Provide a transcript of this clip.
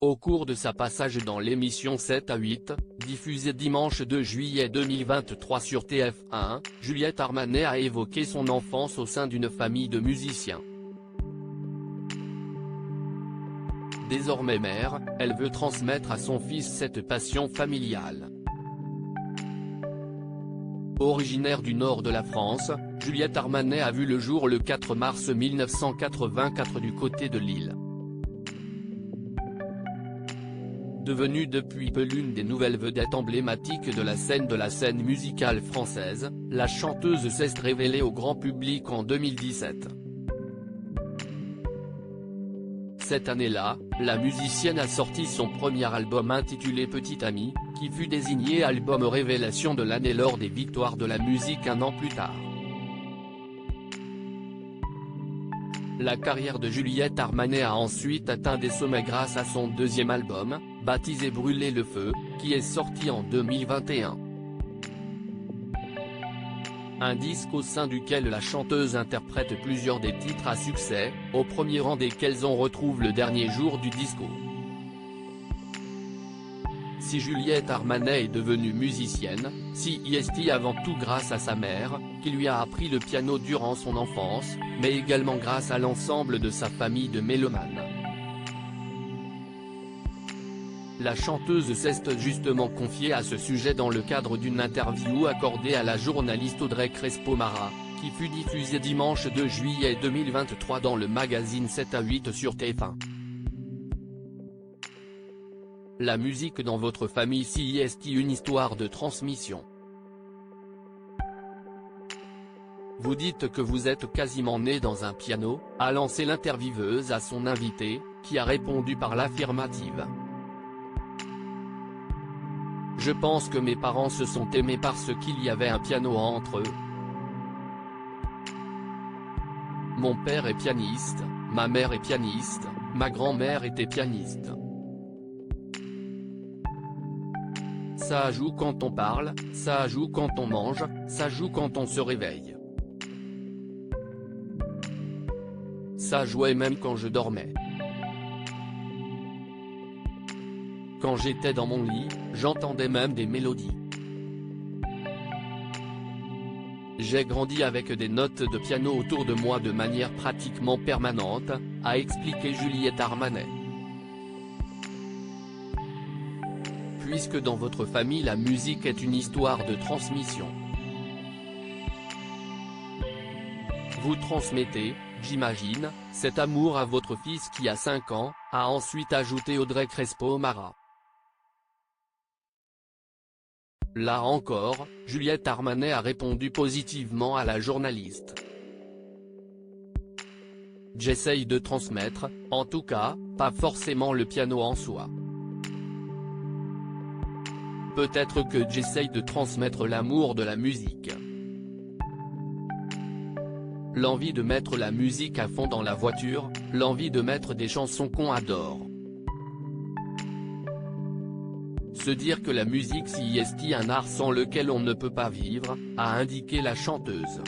Au cours de sa passage dans l'émission 7 à 8, diffusée dimanche 2 juillet 2023 sur TF1, Juliette Armanet a évoqué son enfance au sein d'une famille de musiciens. Désormais mère, elle veut transmettre à son fils cette passion familiale. Originaire du nord de la France, Juliette Armanet a vu le jour le 4 mars 1984 du côté de Lille. Devenue depuis peu l'une des nouvelles vedettes emblématiques de la scène musicale française, la chanteuse s'est révélée au grand public en 2017. Cette année-là, la musicienne a sorti son premier album intitulé Petit Ami, qui fut désigné album révélation de l'année lors des Victoires de la musique un an plus tard. La carrière de Juliette Armanet a ensuite atteint des sommets grâce à son deuxième album, baptisé Brûler le feu, qui est sorti en 2021. Un disque au sein duquel la chanteuse interprète plusieurs des titres à succès, au premier rang desquels on retrouve Le Dernier Jour du Disco. Si Juliette Armanet est devenue musicienne, c'est avant tout grâce à sa mère, qui lui a appris le piano durant son enfance, mais également grâce à l'ensemble de sa famille de mélomanes. La chanteuse s'est justement confiée à ce sujet dans le cadre d'une interview accordée à la journaliste Audrey Crespo-Mara, qui fut diffusée dimanche 2 juillet 2023 dans le magazine 7 à 8 sur TF1. La musique dans votre famille, c'est une histoire de transmission. Vous dites que vous êtes quasiment né dans un piano, a lancé l'intervieweuse à son invité, qui a répondu par l'affirmative. Je pense que mes parents se sont aimés parce qu'il y avait un piano entre eux. Mon père est pianiste, ma mère est pianiste, ma grand-mère était pianiste. Ça joue quand on parle, ça joue quand on mange, ça joue quand on se réveille. Ça jouait même quand je dormais. Quand j'étais dans mon lit, j'entendais même des mélodies. J'ai grandi avec des notes de piano autour de moi de manière pratiquement permanente, a expliqué Juliette Armanet. Puisque dans votre famille la musique est une histoire de transmission. Vous transmettez, j'imagine, cet amour à votre fils qui a 5 ans, a ensuite ajouté Audrey Crespo-Mara. Là encore, Juliette Armanet a répondu positivement à la journaliste. J'essaye de transmettre, en tout cas, pas forcément le piano en soi. Peut-être que j'essaye de transmettre l'amour de la musique. L'envie de mettre la musique à fond dans la voiture, l'envie de mettre des chansons qu'on adore. Se dire que la musique c'est un art sans lequel on ne peut pas vivre, a indiqué la chanteuse.